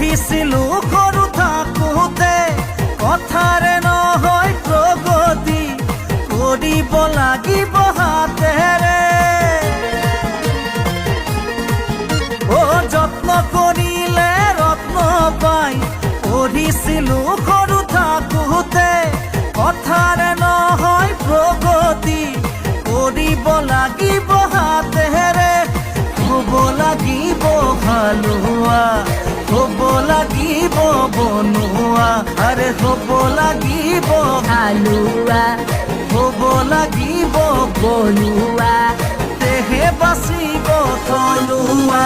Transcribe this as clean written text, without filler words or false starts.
পঢ়িছিলো সৰু থাকোঁতে কথাৰে নহয় প্ৰগতি কৰিব লাগিব হাতেৰে যত্ন কৰিলে ৰত্ন পাই পঢ়িছিলো সৰু থাকোঁতে কথাৰে নহয় প্ৰগতি কৰিব লাগিব হাতেৰে হ'ব লাগিব হালোৱা হ'ব লাগিব বনোৱা আৰে হ'ব লাগিব হালোৱা হ'ব লাগিব বনোৱা তেহে বাচিব থলুৱা